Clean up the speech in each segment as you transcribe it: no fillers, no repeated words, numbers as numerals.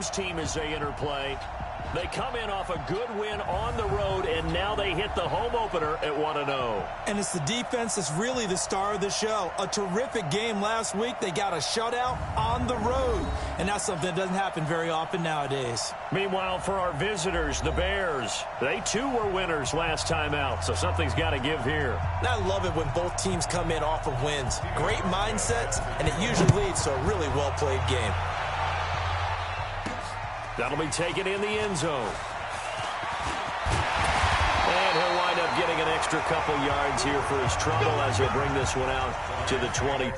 Rams team as they enter play. They come in off a good win on the road, and now they hit the home opener at 1-0. And it's the defense that's really the star of the show. A terrific game last week. They got a shutout on the road, and that's something that doesn't happen very often nowadays. Meanwhile, for our visitors, the Bears, they too were winners last time out, so something's got to give here. And I love it when both teams come in off of wins. Great mindsets, and it usually leads to a really well-played game. That'll be taken in the end zone. And he'll wind up getting an extra couple yards here for his trouble as he'll bring this one out to the 20.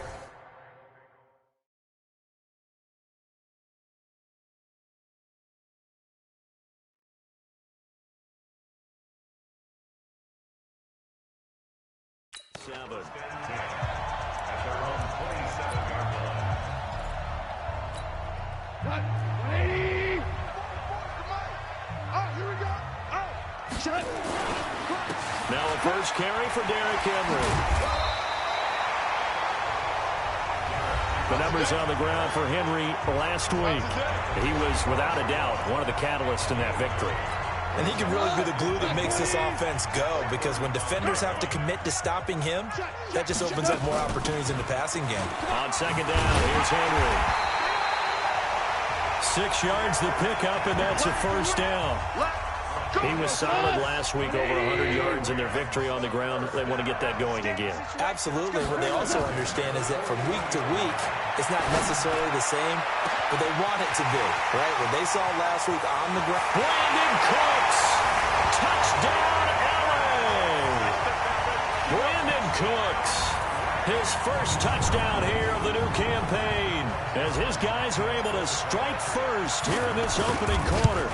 Now a first carry for Derrick Henry. The numbers on the ground for Henry last week. He was, without a doubt, one of the catalysts in that victory. And he can really be the glue that makes this offense go, because when defenders have to commit to stopping him, that just opens up more opportunities in the passing game. On second down, here's Henry. 6 yards the pickup, and that's a first down. He was solid last week, over 100 yards in their victory on the ground. They want to get that going again. Absolutely. What they also understand is that from week to week, it's not necessarily the same, but they want it to be, right? What they saw last week on the ground. Brandon Cooks! Touchdown, LA! Brandon Cooks, his first touchdown here of the new campaign, as his guys are able to strike first here in this opening quarter.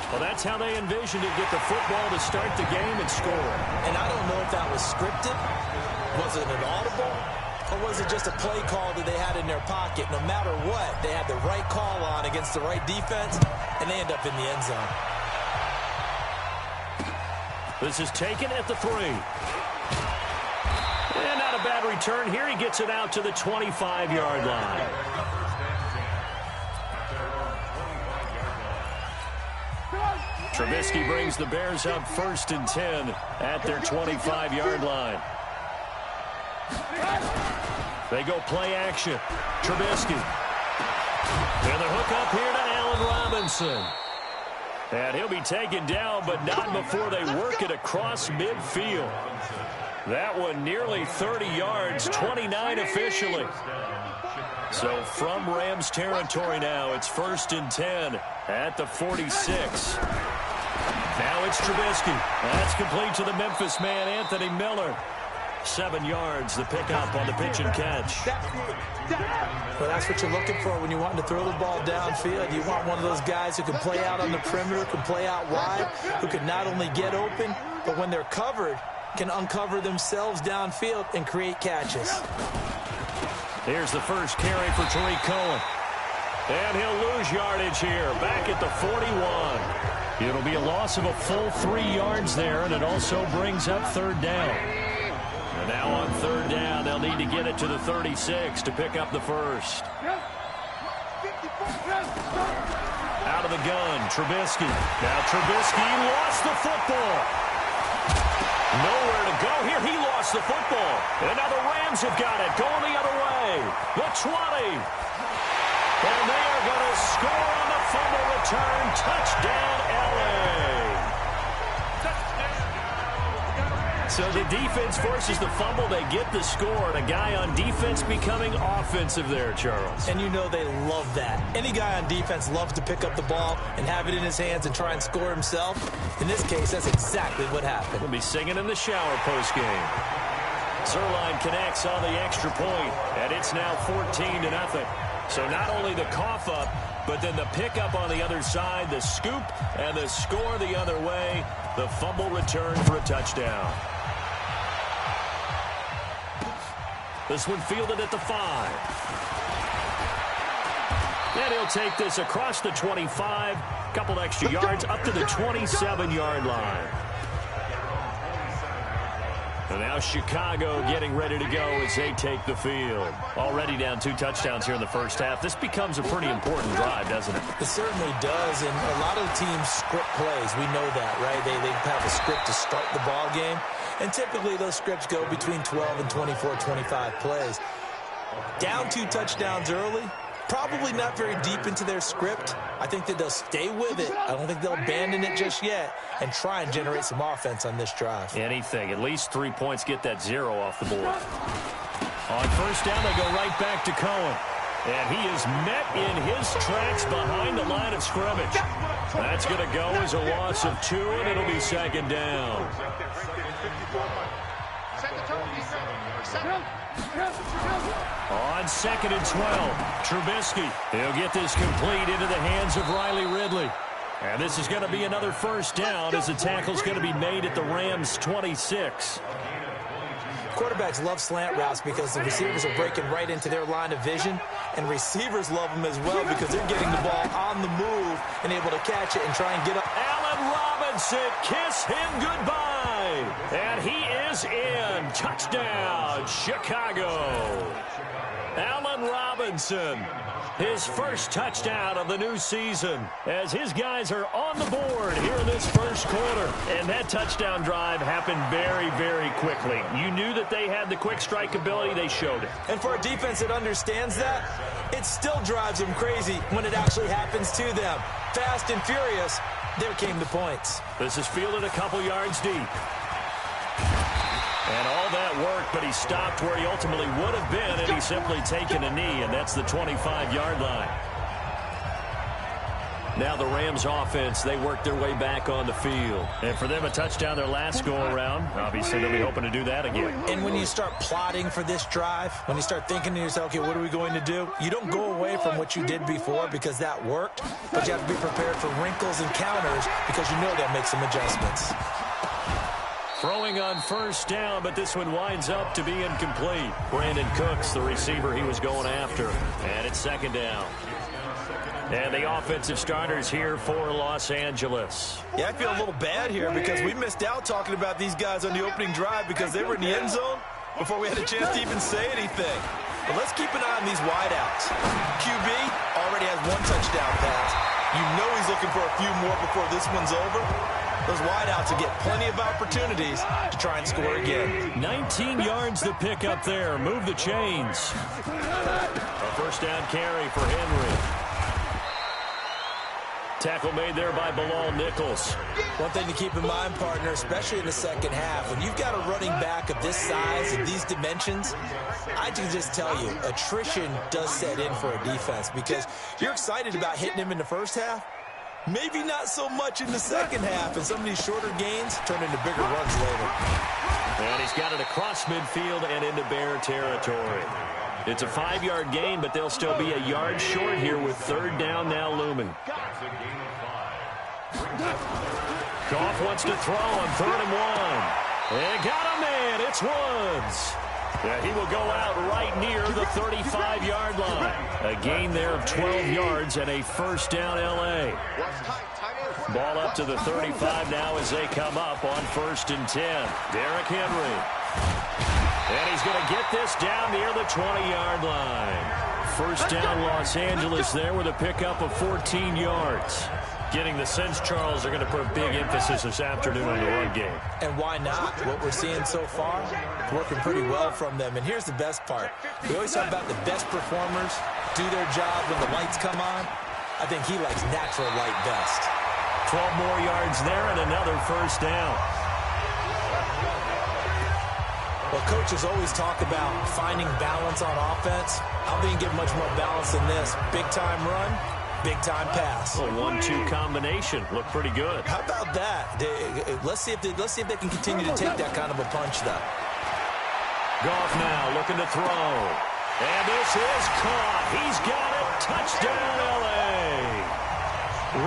Well, that's how they envisioned it, get the football to start the game and score. And I don't know if that was scripted. Was it an audible? Or was it just a play call that they had in their pocket? No matter what, they had the right call on against the right defense, and they end up in the end zone. This is taken at the 3. And not a bad return here. He gets it out to the 25-yard line. Trubisky brings the Bears up 1st and 10 at their 25-yard line. They go play action. Trubisky. And the hook up here to Allen Robinson. And he'll be taken down, but not before they work it across midfield. That one nearly 30 yards, 29 officially. So from Rams territory now, it's 1st and 10 at the 46. Now it's Trubisky. That's complete to the Memphis man, Anthony Miller. 7 yards, the pickup on the pitch and catch. Well, that's what you're looking for when you want to throw the ball downfield. You want one of those guys who can play out on the perimeter, can play out wide, who can not only get open, but when they're covered, can uncover themselves downfield and create catches. Here's the first carry for Tariq Cohen. And he'll lose yardage here, back at the 41. It'll be a loss of a full 3 yards there, and it also brings up 3rd down. And now on 3rd down, they'll need to get it to the 36 to pick up the first. Out of the gun, Trubisky. Now Trubisky lost the football. Nowhere to go here. He lost the football. And now the Rams have got it, going the other way. The 20. And they are going to score on the fumble return. Touchdown, LA. So the defense forces the fumble. They get the score. And a guy on defense becoming offensive there, Charles. And you know they love that. Any guy on defense loves to pick up the ball and have it in his hands and try and score himself. In this case, that's exactly what happened. We'll be singing in the shower postgame. Zerline connects on the extra point, and it's now 14-0. So not only the cough up, but then the pickup on the other side, the scoop, and the score the other way. The fumble return for a touchdown. This one fielded at the 5. And he'll take this across the 25, couple extra yards up to the 27-yard line. And now Chicago getting ready to go as they take the field. Already down 2 touchdowns here in the first half. This becomes a pretty important drive, doesn't it? It certainly does, and a lot of the teams script plays. We know that, right? They have a script to start the ball game, and typically those scripts go between 12 and 24, 25 plays. Down 2 touchdowns early, probably not very deep into their script. I think that they'll stay with it. I don't think they'll abandon it just yet and try and generate some offense on this drive. Anything. At least 3 points, get that 0 off the board. On first down, they go right back to Cohen. And he is met in his tracks behind the line of scrimmage. That's going to go as a loss of 2, and it'll be second down. On 2nd and 12, Trubisky. He'll get this complete into the hands of Riley Ridley. And this is going to be another first down as the tackle's going to be made at the Rams' 26. Quarterbacks love slant routes because the receivers are breaking right into their line of vision, and receivers love them as well because they're getting the ball on the move and able to catch it and try and get up. Allen Robinson, kiss him goodbye. And he is in. Touchdown, Chicago. Allen Robinson, his first touchdown of the new season as his guys are on the board here in this first quarter. And that touchdown drive happened very, very quickly. You knew that they had the quick strike ability. They showed it. And for a defense that understands that, it still drives them crazy when it actually happens to them. Fast and furious, there came the points. This is fielded a couple yards deep. And all that worked, but he stopped where he ultimately would have been had he simply taken a knee, and that's the 25-yard line. Now the Rams offense, they work their way back on the field. And for them, a touchdown their last go-around. Obviously, they'll be hoping to do that again. And when you start plotting for this drive, when you start thinking to yourself, okay, what are we going to do? You don't go away from what you did before because that worked, but you have to be prepared for wrinkles and counters because you know they'll make some adjustments. Throwing on first down, but this one winds up to be incomplete. Brandon Cooks, the receiver he was going after. And it's second down. And the offensive starters here for Los Angeles. Yeah, I feel a little bad here because we missed out talking about these guys on the opening drive because they were in the end zone before we had a chance to even say anything. But let's keep an eye on these wideouts. QB already has 1 touchdown pass. You know he's looking for a few more before this one's over. Those wideouts will get plenty of opportunities to try and score again. 19 yards to pick up there. Move the chains. A first down carry for Henry. Tackle made there by Bilal Nichols. One thing to keep in mind, partner, especially in the second half, when you've got a running back of this size and these dimensions, I can just tell you, attrition does set in for a defense because you're excited about hitting him in the first half. Maybe not so much in the second half, and some of these shorter gains turn into bigger runs later. And he's got it across midfield and into Bear territory. It's a 5-yard gain, but they'll still be a yard short here with third down now looming. Goff wants to throw on 3rd and 1. And got a man. It's Woods. Yeah, he will go out right near the 35-yard line. A gain there of 12 yards and a first down L.A. Ball up to the 35 now as they come up on 1st and 10. Derrick Henry. And he's going to get this down near the 20-yard line. First down Los Angeles there with a pickup of 14 yards. Getting the sense, Charles, they're going to put a big emphasis this afternoon on the run game. And why not? What we're seeing so far, working pretty well from them. And here's the best part. We always talk about the best performers do their job when the lights come on. I think he likes natural light best. 12 more yards there and another first down. Well, coaches always talk about finding balance on offense. I don't think you get much more balance than this. Big-time run, big-time pass. A 1-2 combination. Looked pretty good. How about that? Let's see if they can continue to take that kind of a punch, though. Goff now looking to throw. And this is caught. He's got it. Touchdown, L.A.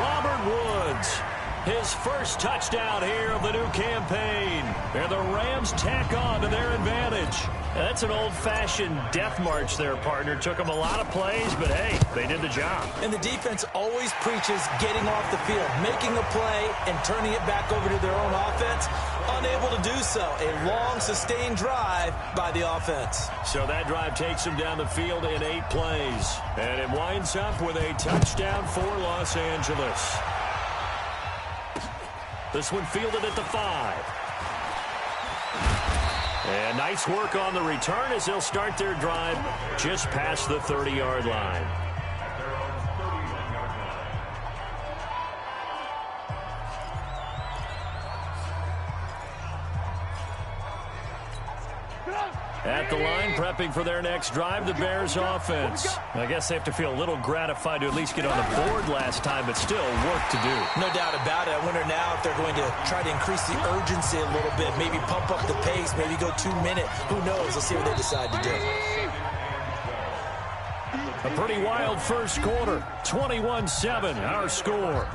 Robert Woods His first touchdown here of the new campaign. And the Rams tack on to their advantage. That's an old-fashioned death march there, partner. Took them a lot of plays, but hey, they did the job. And the defense always preaches getting off the field, making a play, and turning it back over to their own offense. Unable to do so. A long, sustained drive by the offense. So that drive takes them down the field in 8 plays. And it winds up with a touchdown for Los Angeles. This one fielded at the 5. And nice work on the return as they'll start their drive just past the 30-yard line. At the line, prepping for their next drive, the Bears offense. I guess they have to feel a little gratified to at least get on the board last time, but still work to do. No doubt about it. I wonder now if they're going to try to increase the urgency a little bit, maybe pump up the pace, maybe go 2-minute. Who knows? Let's see what they decide to do. A pretty wild first quarter. 21-7, our score.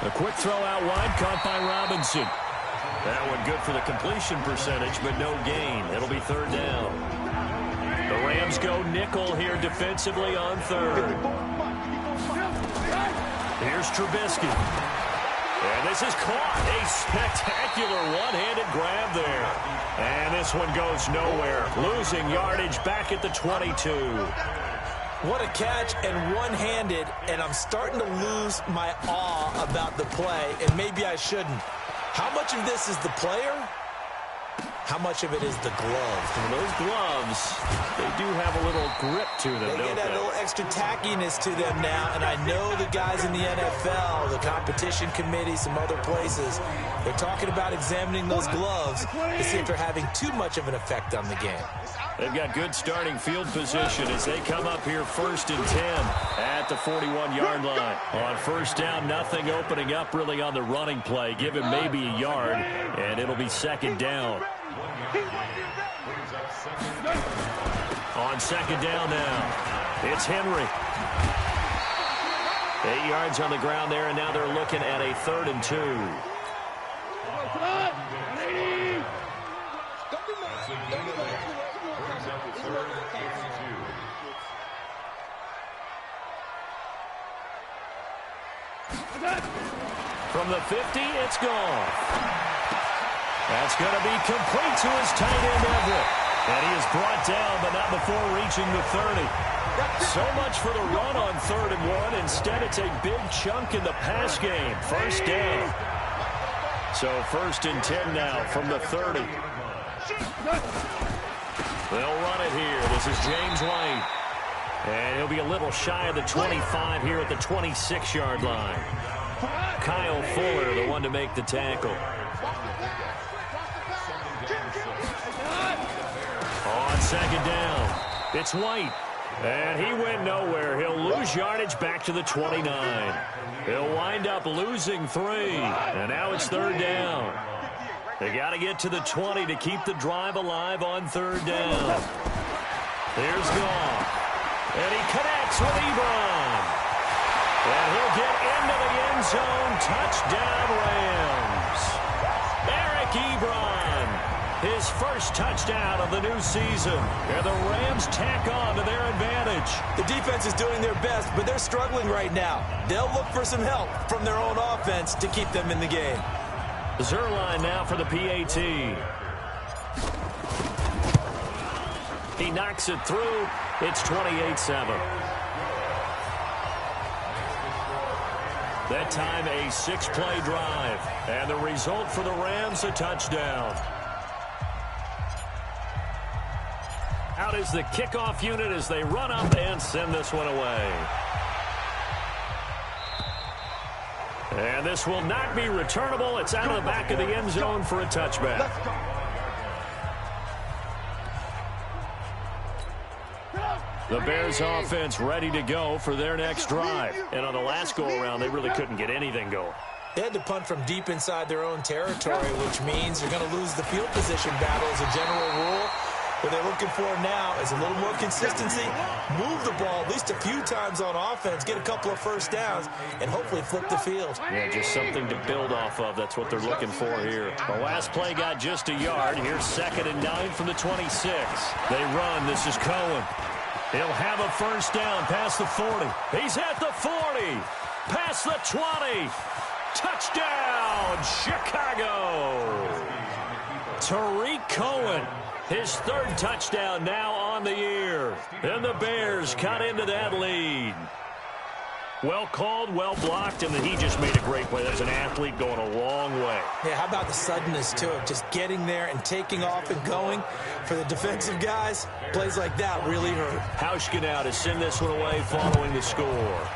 A quick throw out wide, caught by Robinson. That one good for the completion percentage, but no gain. It'll be 3rd down. The Rams go nickel here defensively on 3rd. Here's Trubisky. And this is caught. A spectacular one-handed grab there. And this one goes nowhere. Losing yardage back at the 22. What a catch, and one-handed, and I'm starting to lose my awe about the play, and maybe I shouldn't. How much of this is the player? How much of it is the gloves? And those gloves, they do have a little grip to them, They don't get that little extra tackiness to them now, and I know the guys in the NFL, the competition committee, some other places, they're talking about examining those gloves to see if they're having too much of an effect on the game. They've got good starting field position as they come up here 1st and 10 at the 41-yard line. On 1st down, nothing opening up really on the running play. Give him maybe a yard, and it'll be 2nd down. On 2nd down now, it's Henry. 8 yards on the ground there, and now they're looking at a 3rd and 2. From the 50, it's gone. That's going to be complete to his tight end, Everett. And he is brought down, but not before reaching the 30. So much for the run on 3rd and 1. Instead, it's a big chunk in the pass game. 1st down. So 1st and 10 now from the 30. They'll run it here. This is James White. And he'll be a little shy of the 25 here at the 26-yard line. Kyle Fuller, the one to make the tackle. On 2nd down, it's White. And he went nowhere. He'll lose yardage back to the 29. He'll wind up losing 3. And now it's 3rd down. They got to get to the 20 to keep the drive alive on 3rd down. Here's Goff. And he connects with Ebron. And he'll get into the end zone. Touchdown, Rams. Eric Ebron, his first touchdown of the new season. And the Rams tack on to their advantage. The defense is doing their best, but they're struggling right now. They'll look for some help from their own offense to keep them in the game. Zerline now for the PAT. He knocks it through. It's 28-7. That time a 6-play drive. And the result for the Rams, a touchdown. Out is the kickoff unit as they run up and send this one away. And this will not be returnable. It's out of the back of the end zone for a touchback. The Bears offense ready to go for their next drive. And on the last go-around, they really couldn't get anything going. They had to punt from deep inside their own territory, which means they're going to lose the field position battle as a general rule. What they're looking for now is a little more consistency, move the ball at least a few times on offense, get a couple of first downs, and hopefully flip the field. Yeah, just something to build off of. That's what they're looking for here. The last play got just a yard. Here's 2nd and 9 from the 26. They run. This is Cohen. He'll have a first down past the 40. He's at the 40. Past the 20. Touchdown, Chicago. Tariq Cohen. His 3rd touchdown now on the year. And the Bears cut into that lead. Well called, well blocked, and then he just made a great play. That's an athlete going a long way. Yeah, how about the suddenness to it? Just getting there and taking off and going. For the defensive guys, plays like that really hurt. Hauschka now to send this one away following the score.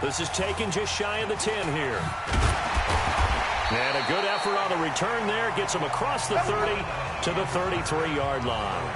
This is taken just shy of the 10 here. And a good effort on the return there. Gets him across the 30 to the 33-yard line.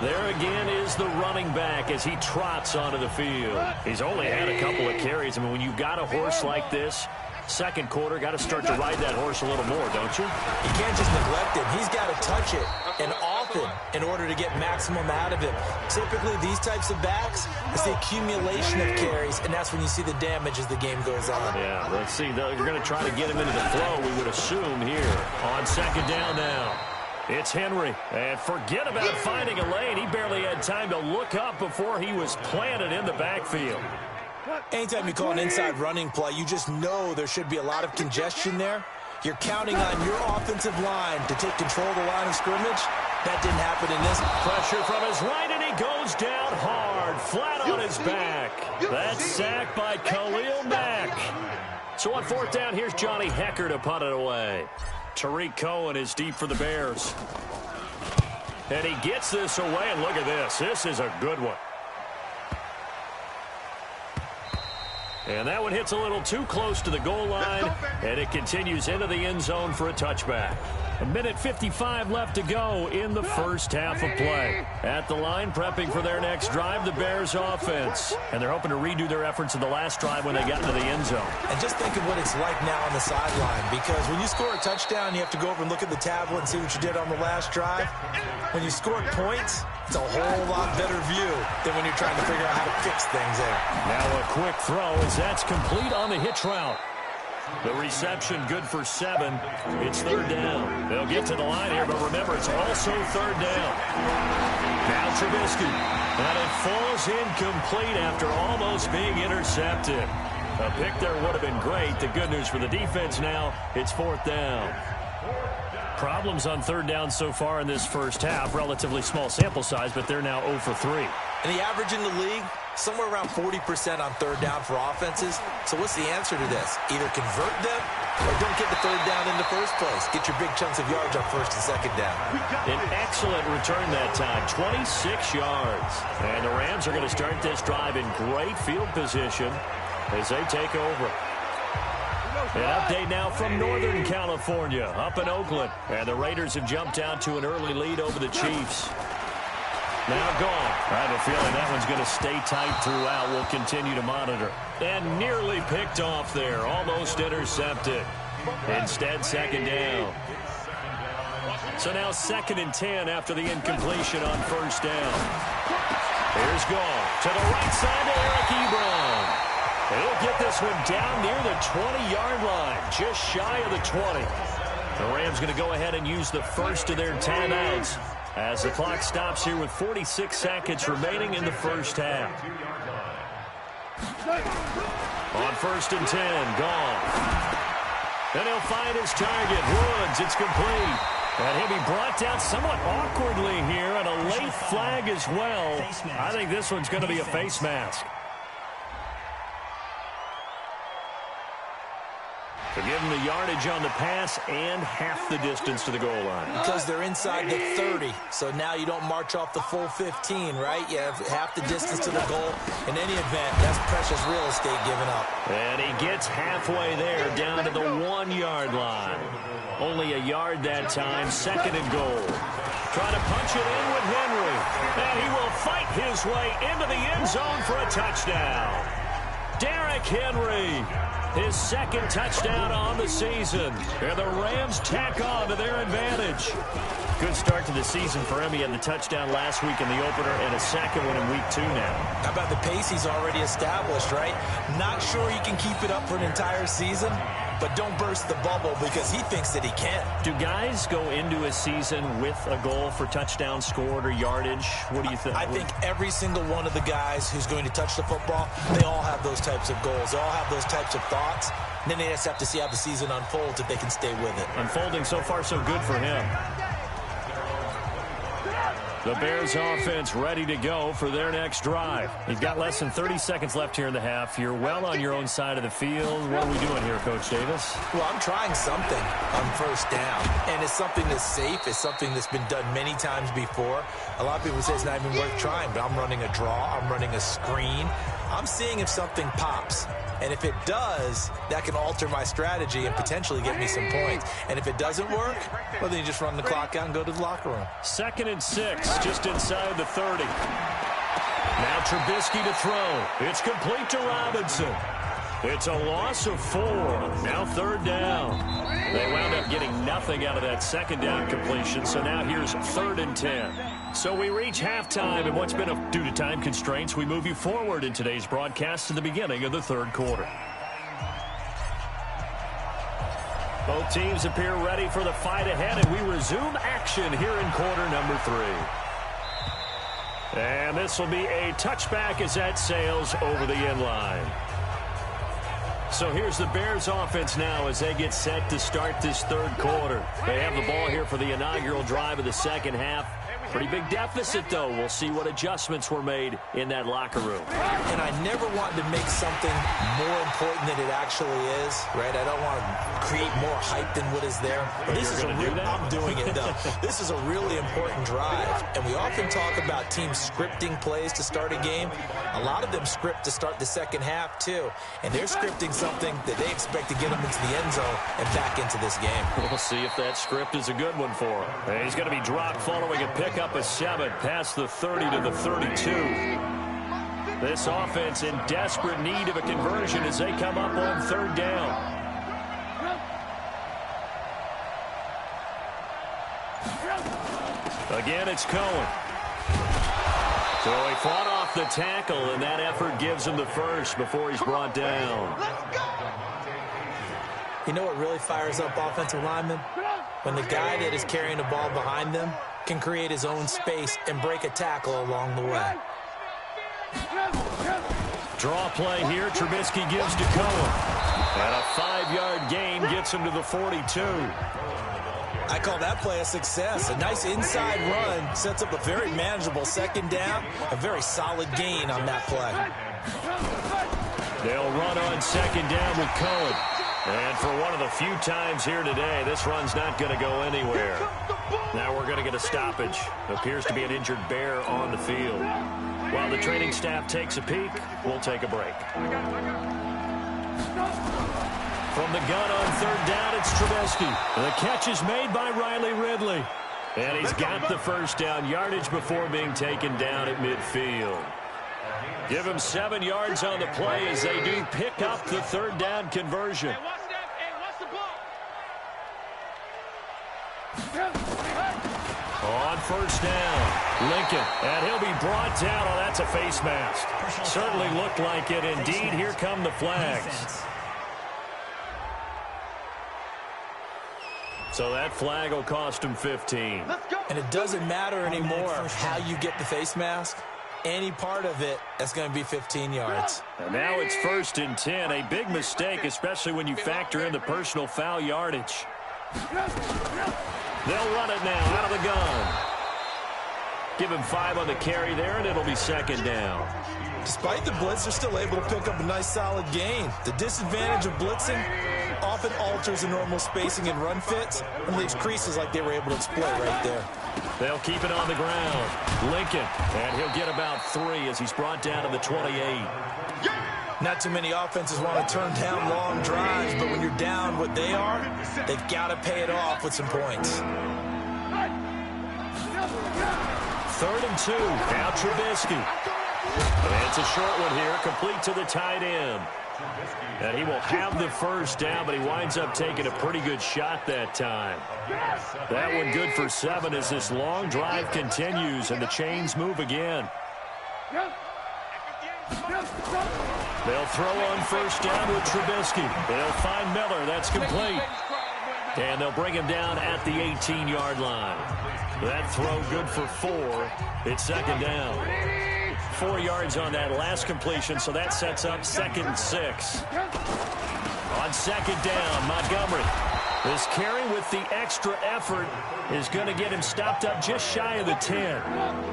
There again is the running back as he trots onto the field. He's only had a couple of carries. I mean, when you've got a horse like this, second quarter, got to start to ride that horse a little more, don't you? You can't just neglect him. He's got to touch it, and often, in order to get maximum out of him. Typically, these types of backs, it's the accumulation of carries, and that's when you see the damage as the game goes on. Yeah, let's see. You're going to try to get him into the flow, we would assume, here. On 2nd down now. It's Henry. And forget about finding a lane. He barely had time to look up before he was planted in the backfield. Anytime you call an inside running play, you just know there should be a lot of congestion there. You're counting on your offensive line to take control of the line of scrimmage. That didn't happen in this. Pressure from his right, and he goes down hard, flat on his back. That's sacked by Khalil Mack. So on 4th down, here's Johnny Hecker to punt it away. Tariq Cohen is deep for the Bears. And he gets this away, and look at this. This is a good one. And that one hits a little too close to the goal line, and it continues into the end zone for a touchback. 1:55 left to go in the first half of play. At the line, prepping for their next drive, the Bears offense. And they're hoping to redo their efforts in the last drive when they got into the end zone. And just think of what it's like now on the sideline, because when you score a touchdown, you have to go over and look at the tablet and see what you did on the last drive. When you score points, it's a whole lot better view than when you're trying to figure out how to fix things there. Now a quick throw as that's complete on the hitch route. The reception good for 7. It's 3rd down. They'll get to the line here, but remember, it's also 3rd down. Now Trubisky. And it falls incomplete after almost being intercepted. A pick there would have been great. The good news for the defense now, it's 4th down. Problems on 3rd down so far in this first half. Relatively small sample size, but they're now 0 for 3. And the average in the league, somewhere around 40% on 3rd down for offenses. So what's the answer to this? Either convert them or don't get the 3rd down in the first place. Get your big chunks of yards on 1st and 2nd down. An excellent return that time, 26 yards. And the Rams are going to start this drive in great field position as they take over. An update now from Northern California, up in Oakland. And the Raiders have jumped out to an early lead over the Chiefs. Now gone. I have a feeling that one's going to stay tight throughout. We'll continue to monitor. And nearly picked off there. Almost intercepted. Instead, 2nd down. So now 2nd and 10 after the incompletion on 1st down. Here's Gall to the right side to Eric Ebron. He'll get this one down near the 20-yard line, just shy of the 20. The Rams going to go ahead and use the first of their timeouts as the clock stops here with 46 seconds remaining in the first half. On 1st and 10, Gall. Then he'll find his target, Woods. It's complete. And he'll be brought down somewhat awkwardly here, and a late flag as well. I think this one's going to be a face mask. To give them the yardage on the pass and half the distance to the goal line. Because they're inside the 30, so now you don't march off the full 15, right? You have half the distance to the goal. In any event, that's precious real estate given up. And he gets halfway there, down to the 1-yard line. Only a yard that time, 2nd and goal. Trying to punch it in with Henry. And he will fight his way into the end zone for a touchdown. Derrick Henry, his second touchdown on the season. And the Rams tack on to their advantage. Good start to the season for him. He had the touchdown last week in the opener and a second one in week 2 now. How about the pace he's already established, right? Not sure he can keep it up for an entire season, but don't burst the bubble because he thinks that he can. Do guys go into a season with a goal for touchdown scored or yardage? What do you think? I think every single one of the guys who's going to touch the football, they all have those types of goals. They all have those types of thoughts. And then they just have to see how the season unfolds if they can stay with it. Unfolding so far so good for him. The Bears offense ready to go for their next drive. You've got less than 30 seconds left here in the half. You're well on your own side of the field. What are we doing here, Coach Davis? Well, I'm trying something on first down, and it's something that's safe. It's something that's been done many times before. A lot of people say it's not even worth trying, but I'm running a draw. I'm running a screen. I'm seeing if something pops. And if it does, that can alter my strategy and potentially get me some points. And if it doesn't work, well, then you just run the clock out and go to the locker room. 2nd and 6, just inside the 30. Now Trubisky to throw. It's complete to Robinson. It's a loss of 4. Now 3rd down. They wound up getting nothing out of that 2nd down completion, so now here's 3rd and 10. So we reach halftime, and what's been due to time constraints, we move you forward in today's broadcast to the beginning of the 3rd quarter. Both teams appear ready for the fight ahead, and we resume action here in quarter number 3. And this will be a touchback as that sails over the end line. So here's the Bears offense now as they get set to start this 3rd quarter. They have the ball here for the inaugural drive of the 2nd half. Pretty big deficit, though. We'll see what adjustments were made in that locker room. And I never want to make something more important than it actually is, right? I don't want to create more hype than what is there. But this is I'm doing it, though. This is a really important drive. And we often talk about teams scripting plays to start a game. A lot of them script to start the 2nd half, too. And they're scripting something that they expect to get them into the end zone and back into this game. We'll see if that script is a good one for him. And he's going to be dropped following a pickup of 7 past the 30 to the 32. This offense in desperate need of a conversion as they come up on 3rd down. Again, it's Cohen. So he fought off the tackle, and that effort gives him the first before he's brought down. You know what really fires up offensive linemen? When the guy that is carrying the ball behind them can create his own space and break a tackle along the way. Draw play here. Trubisky gives to Cohen. And a 5-yard gain gets him to the 42. I call that play a success. A nice inside run sets up a very manageable 2nd down. A very solid gain on that play. They'll run on 2nd down with Cohen. And for one of the few times here today, this run's not going to go anywhere. Now we're going to get a stoppage. Appears to be an injured Bear on the field. While the training staff takes a peek, we'll take a break. From the gun on 3rd down, it's Trubisky. The catch is made by Riley Ridley. And he's got the first down yardage before being taken down at midfield. Give him 7 yards on the play as they do pick up the 3rd down conversion. On 1st down, Lincoln, and he'll be brought down. Oh, that's a face mask. Certainly looked like it. Indeed, here come the flags. So that flag will cost him 15. And it doesn't matter anymore how you get the face mask. Any part of it, that's going to be 15 yards. And now it's 1st and 10. A big mistake, especially when you factor in the personal foul yardage. They'll run it now out of the gun. Give him 5 on the carry there, and it'll be 2nd down. Despite the blitz, they're still able to pick up a nice solid gain. The disadvantage of blitzing often alters the normal spacing and run fits and leaves creases like they were able to exploit right there. They'll keep it on the ground. Lincoln, and he'll get about 3 as he's brought down to the 28. Not too many offenses want to turn down long drives, but when you're down what they are, they've got to pay it off with some points. 3rd and 2. Now Trubisky. And it's a short one here, complete to the tight end. And he will have the first down, but he winds up taking a pretty good shot that time. That one good for 7 as this long drive continues and the chains move again. They'll throw on first down with Trubisky. They'll find Miller. That's complete. And they'll bring him down at the 18-yard line. That throw good for 4. It's 2nd down. 4 yards on that last completion, so that sets up 2nd and 6. On 2nd down, Montgomery. This carry with the extra effort is going to get him stopped up just shy of the 10.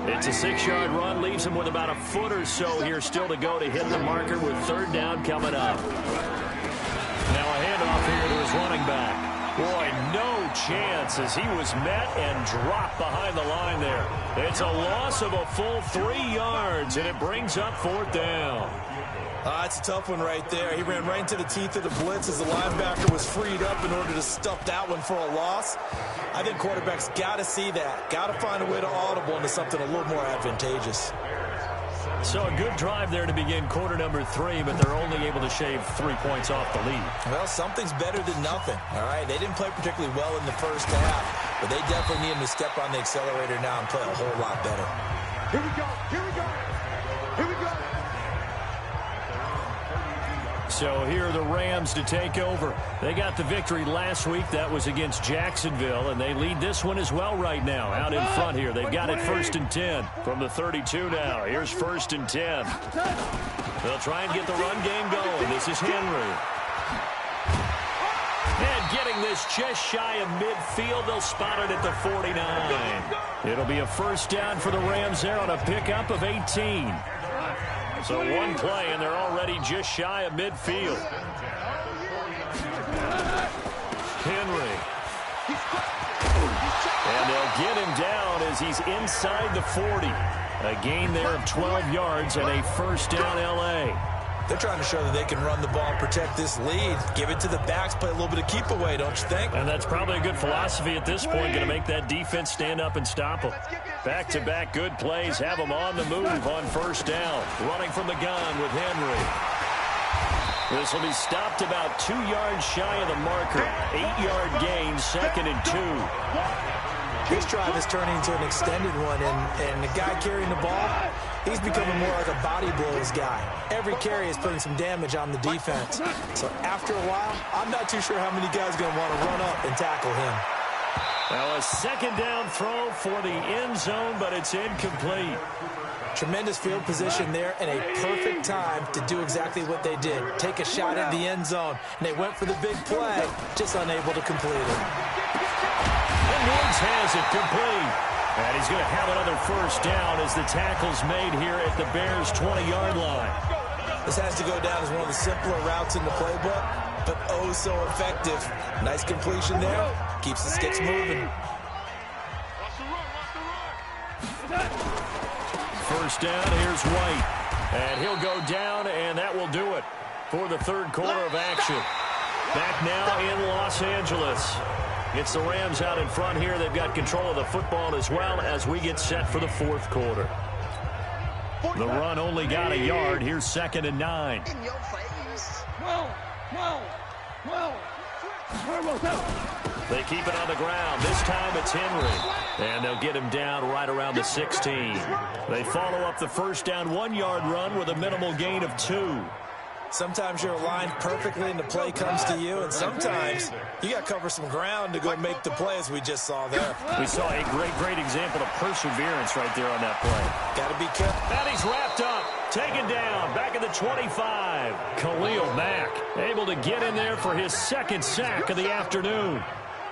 It's a 6-yard run, leaves him with about a foot or so here still to go to hit the marker with 3rd down coming up. Now a handoff here to his running back. Boy, no chance as he was met and dropped behind the line there. It's a loss of a full 3 yards, and it brings up 4th down. It's a tough one right there. He ran right into the teeth of the blitz as the linebacker was freed up in order to stuff that one for a loss. I think quarterbacks got to see that. Got to find a way to audible into something a little more advantageous. So a good drive there to begin quarter number 3, but they're only able to shave 3 points off the lead. Well, something's better than nothing, all right? They didn't play particularly well in the first half, but they definitely need him to step on the accelerator now and play a whole lot better. Here we go, here we go, here we go. So here are the Rams to take over. They got the victory last week. That was against Jacksonville, and they lead this one as well right now. Out in front here, they've got it 1st and 10 from the 32 now. Here's 1st and 10. They'll try and get the run game going. This is Henry. And getting this just shy of midfield, they'll spot it at the 49. It'll be a 1st down for the Rams there on a pickup of 18. So one play, and they're already just shy of midfield. Henry. And they'll get him down as he's inside the 40. A gain there of 12 yards and a 1st down L.A. They're trying to show that they can run the ball and protect this lead. Give it to the backs, play a little bit of keep away, don't you think? And that's probably a good philosophy at this point, going to make that defense stand up and stop them. Back-to-back good plays, have them on the move on 1st down. Running from the gun with Henry. This will be stopped about 2 yards shy of the marker. 8-yard gain, 2nd and 2. This drive is turning into an extended one, and the guy carrying the ball, he's becoming more like a body blows guy. Every carry is putting some damage on the defense. So after a while, I'm not too sure how many guys are going to want to run up and tackle him. Now a 2nd down throw for the end zone, but it's incomplete. Tremendous field position there and a perfect time to do exactly what they did. Take a shot at the end zone, and they went for the big play, just unable to complete it. And Woods has it complete. And he's going to have another 1st down as the tackle's made here at the Bears' 20-yard line. This has to go down as one of the simpler routes in the playbook, but oh so effective. Nice completion there. Keeps the sticks moving. 1st down, here's White. And he'll go down, and that will do it for the 3rd quarter of action. Back now in Los Angeles. It's the Rams out in front here. They've got control of the football as well as we get set for the 4th quarter. The run only got a yard. Here's 2nd and 9. In your face. They keep it on the ground. This time it's Henry. And they'll get him down right around the 16. They follow up the 1st down 1-yard run with a minimal gain of 2. Sometimes you're aligned perfectly and the play comes to you, and sometimes you got to cover some ground to go make the play, as we just saw there. We saw a great example of perseverance right there on that play. Got to be careful. And he's wrapped up, taken down, back at the 25. Khalil Mack able to get in there for his 2nd sack of the afternoon.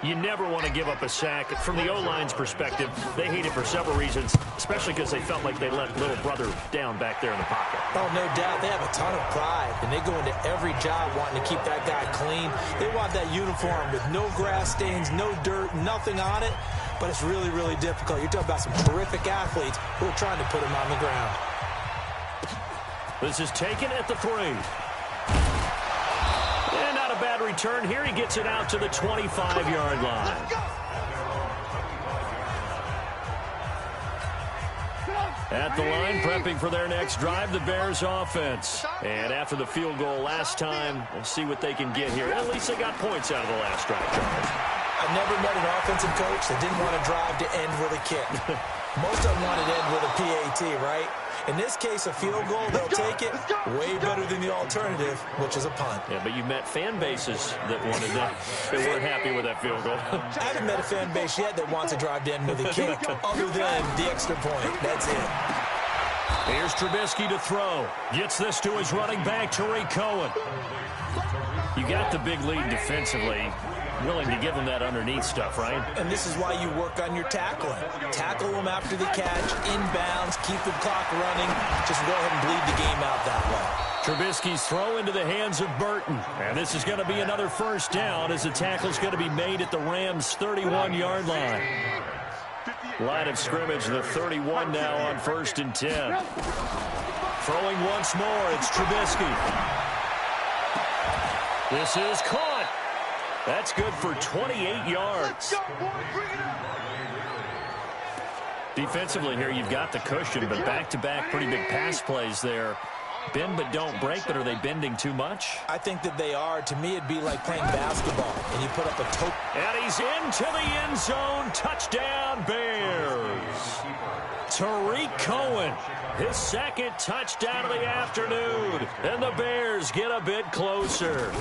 You never want to give up a sack. From the O-line's perspective, they hate it for several reasons, especially because they felt like they let little brother down back there in the pocket. Oh, no doubt. They have a ton of pride, and they go into every job wanting to keep that guy clean. They want that uniform with no grass stains, no dirt, nothing on it, but it's really, really difficult. You're talking about some terrific athletes who are trying to put him on the ground. This is taken at the 3. And not a bad return here. He gets it out to the 25-yard line. At the line, prepping for their next drive, the Bears offense. And after the field goal last time, we'll see what they can get here. At least they got points out of the last drive, Charles. I've never met an offensive coach that didn't want to drive to end with a kick. Most of them want to end with a PAT, right? In this case, a field goal, they'll take it way better than the alternative, which is a punt. Yeah, but you've met fan bases that wanted that. They weren't happy with that field goal. I haven't met a fan base yet that wants to drive to end with a kick other than the extra point. That's it. Here's Trubisky to throw. Gets this to his running back, Tariq Cohen. You got the big lead defensively. Willing to give him that underneath stuff, right? And this is why you work on your tackling. Tackle them after the catch, inbounds, keep the clock running. Just go ahead and bleed the game out that way. Trubisky's throw into the hands of Burton. And this is going to be another first down as the tackle's going to be made at the Rams' 31-yard line. Line of scrimmage, the 31 now on 1st and 10. Throwing once more, it's Trubisky. This is caught. That's good for 28 yards. Defensively here, you've got the cushion, but back-to-back pretty big pass plays there. Bend but don't break, but are they bending too much? I think that they are. To me, it'd be like playing basketball, and you put up a toe. And he's into the end zone. Touchdown, Bears. Tariq Cohen, his second touchdown of the afternoon. And the Bears get a bit closer.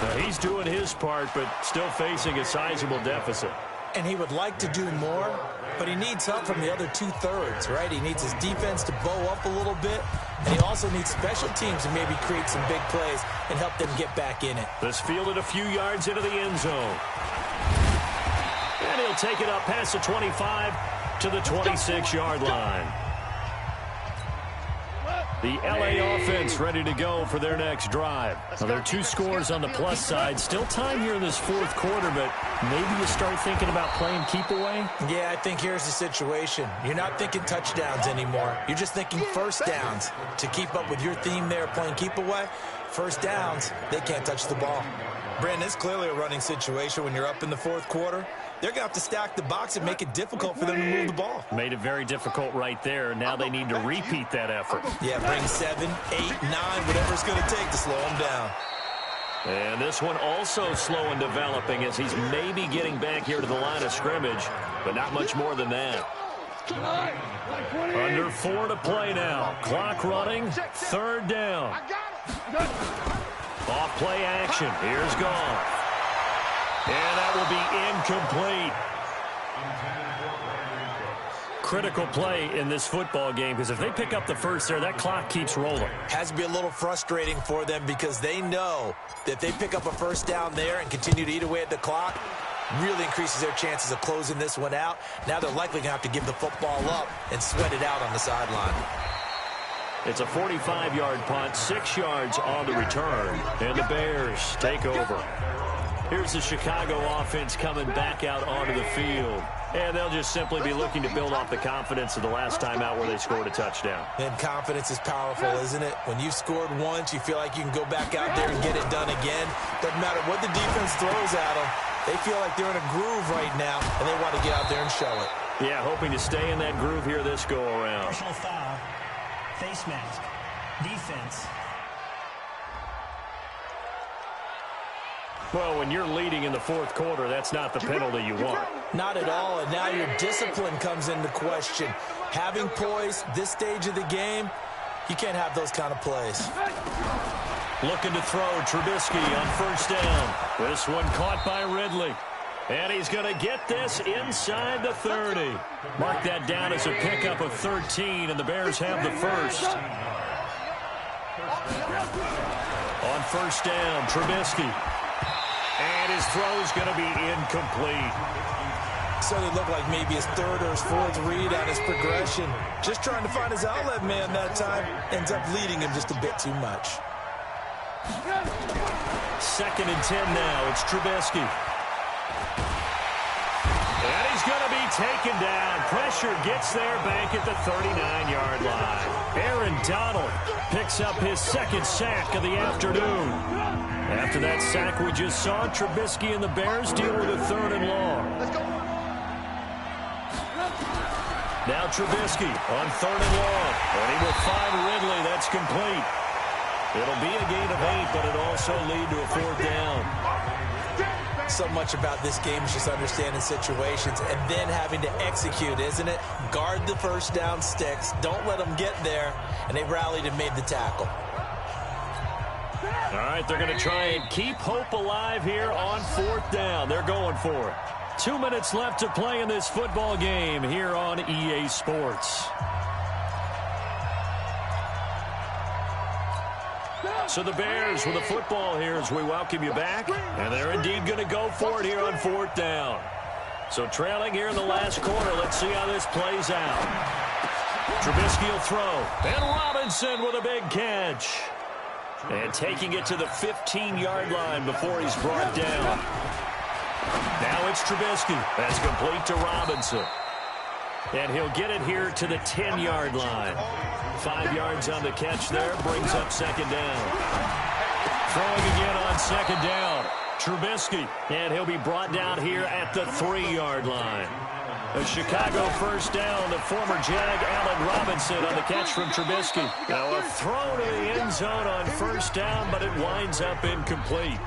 Now, he's doing his part, but still facing a sizable deficit. And he would like to do more, but he needs help from the other two-thirds, right? He needs his defense to bow up a little bit, and he also needs special teams to maybe create some big plays and help them get back in it. This fielded a few yards into the end zone. And he'll take it up past the 25 to the 26-yard line. The LA offense ready to go for their next drive. Now, there are 2 scores on the plus side. Still time here in this 4th quarter, but maybe you start thinking about playing keep away? Yeah, I think here's the situation. You're not thinking touchdowns anymore. You're just thinking first downs. To keep up with your theme there, playing keep away, first downs, they can't touch the ball. Brandon, it's clearly a running situation when you're up in the 4th quarter. They're going to have to stack the box and make it difficult for them to move the ball. Made it very difficult right there. Now they need to repeat that effort. Yeah, bring 7, 8, 9, whatever it's going to take to slow them down. And this one also slow and developing as he's maybe getting back here to the line of scrimmage, but not much more than that. Under 4 to play now. Clock running. 3rd down. Off play action. Here's Goff. And that will be incomplete. Critical play in this football game, because if they pick up the first there, that clock keeps rolling. Has to be a little frustrating for them because they know that if they pick up a first down there and continue to eat away at the clock, really increases their chances of closing this one out. Now they're likely going to have to give the football up and sweat it out on the sideline. It's a 45-yard punt, 6 yards on the return, and the Bears take over. Here's the Chicago offense coming back out onto the field. And they'll just simply be looking to build off the confidence of the last time out where they scored a touchdown. And confidence is powerful, isn't it? When you've scored once, you feel like you can go back out there and get it done again. Doesn't matter what the defense throws at them. They feel like they're in a groove right now, and they want to get out there and show it. Yeah, hoping to stay in that groove here this go-around. Personal foul, face mask, defense. Well, when you're leading in the 4th quarter, that's not the penalty you want. Not at all, and now your discipline comes into question. Having poise this stage of the game, you can't have those kind of plays. Looking to throw, Trubisky on 1st down. This one caught by Ridley. And he's going to get this inside the 30. Mark that down as a pickup of 13, and the Bears have the first. On 1st down, Trubisky. And his throw's going to be incomplete. So it looked like maybe his 3rd or his 4th read on his progression. Just trying to find his outlet man that time. Ends up leading him just a bit too much. 2nd and 10 now. It's Trubisky. And he's going to be taken down. Pressure gets there back at the 39-yard line. Aaron Donald picks up his 2nd sack of the afternoon. After that sack we just saw, Trubisky and the Bears deal with a 3rd and long. Now Trubisky on 3rd and long. And he will find Ridley. That's complete. It'll be a gain of 8, but it also lead to a 4th down. So much about this game is just understanding situations and then having to execute, isn't it? Guard the first down sticks. Don't let them get there. And they rallied and made the tackle. All right, they're going to try and keep hope alive here on 4th down. They're going for it. 2 minutes left to play in this football game here on EA Sports. So the Bears with the football here as we welcome you back. And they're indeed going to go for it here on 4th down. So trailing here in the last quarter. Let's see how this plays out. Trubisky will throw. And Robinson with a big catch. And taking it to the 15-yard line before he's brought down. Now it's Trubisky. That's complete to Robinson. And he'll get it here to the 10-yard line. 5 yards on the catch there. Brings up 2nd down. Throwing again on 2nd down. Trubisky. And he'll be brought down here at the 3-yard line. A Chicago 1st down. The former Jag, Allen Robinson, on the catch from Trubisky. Now a throw to the end zone on 1st down, but it winds up incomplete.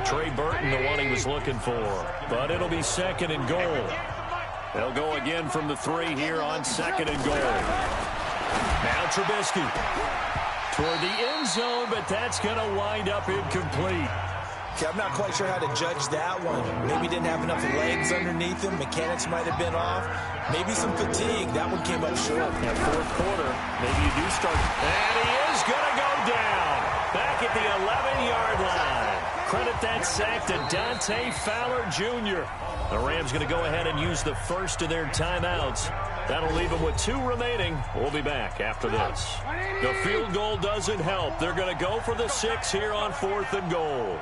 Trey Burton, the one he was looking for. But it'll be 2nd and goal. They'll go again from the 3 here on 2nd and goal. Now Trubisky toward the end zone, but that's going to wind up incomplete. Okay, I'm not quite sure how to judge that one. Maybe didn't have enough legs underneath him. Mechanics might have been off. Maybe some fatigue. That one came up short. Yeah, 4th quarter. Maybe you do start. And he is going to go down. Back at the 11-yard line. Credit that sack to Dante Fowler Jr. The Rams going to go ahead and use the first of their timeouts. That'll leave them with 2 remaining. We'll be back after this. The field goal doesn't help. They're going to go for the 6 here on 4th and goal.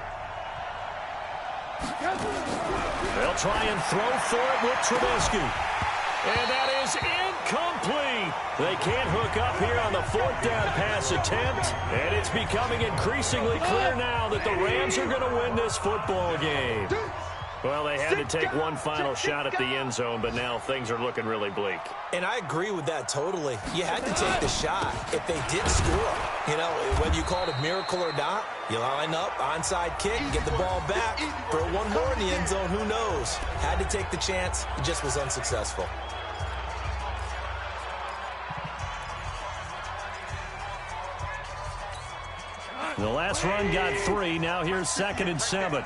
They'll try and throw for it with Trubisky. And that is incomplete. They can't hook up here on the 4th down pass attempt. And it's becoming increasingly clear now that the Rams are going to win this football game. Well, they had to take one final shot at the end zone, but now things are looking really bleak. And I agree with that totally. You had to take the shot if they did score. You know, whether you call it a miracle or not, you line up, onside kick, get the ball back, throw one more in the end zone, who knows? Had to take the chance, it just was unsuccessful. The last run got 3, now here's 2nd and 7.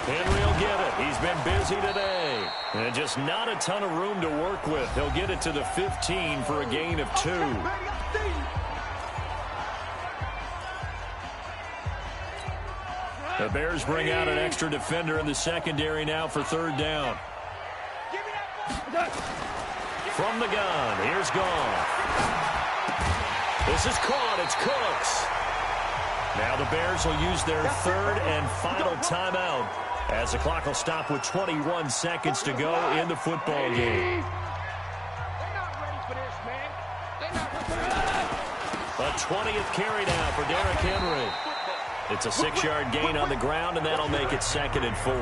Henry will get it. He's been busy today. And just not a ton of room to work with. He'll get it to the 15 for a gain of 2. The Bears bring out an extra defender in the secondary now for 3rd down. From the gun, here's Goff. This is caught. It's Cooks. Now the Bears will use their 3rd and final timeout as the clock will stop with 21 seconds to go in the football game. A 20th carry now for Derrick Henry. It's a 6-yard gain on the ground, and that'll make it 2nd and 4.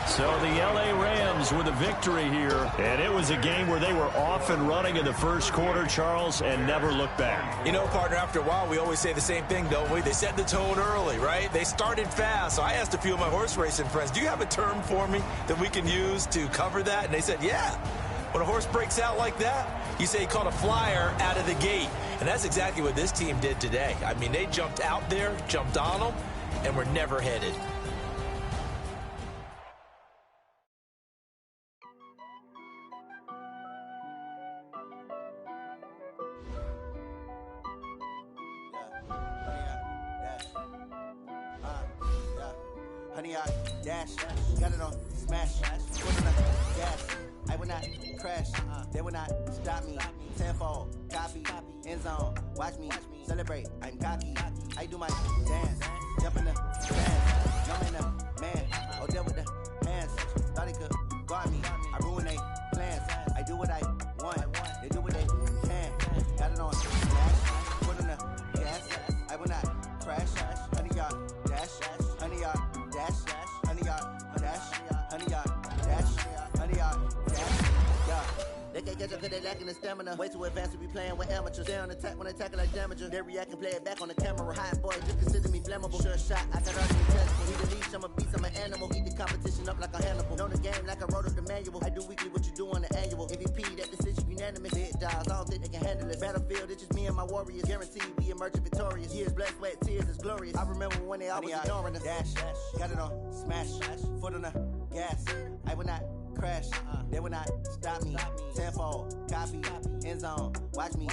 So the L.A. Rams with a victory here. And it was a game where they were off and running in the first quarter, Charles, and never looked back. You know, partner, after a while, we always say the same thing, don't we? They set the tone early, right? They started fast. So I asked a few of my horse racing friends, do you have a term for me that we can use to cover that? And they said, yeah. When a horse breaks out like that, you say he caught a flyer out of the gate. And that's exactly what this team did today. I mean, they jumped out there, jumped on them, and were never headed. Honey, I dash, got it on smash, foot on the gas. I will not crash, they will not stop me. Tenfold, copy, end zone, watch me celebrate. I'm cocky, I do my dance, jump in the fans, jump in the man, oh there with the hands. Thought he could guard me, I ruin they plans. I do what I want, they do what they can. Got it on smash, foot on the gas. I catch up cause they lacking the stamina. Way too advanced to be playing with amateurs. They on attack when they tackle like damager. They react and play it back on the camera. Hot boy, just consider me flammable. Sure shot, I got all the intangible. He the leash, I'm a beast, I'm an animal. Heat the competition up like a Hannibal. Know the game like I wrote up the manual. I do weekly what you do on the annual. MVP, that decision unanimous. Hit dials, I don't think they can handle it. Battlefield, it's just me and my warriors. Guaranteed we emerge victorious. Years, blood, sweat, tears, it's glorious. I remember when they always ignoring us. Dash, got it on, smash, foot on the gas. I will not crash, they will not stop me. Tenfold, copy, end zone, watch me.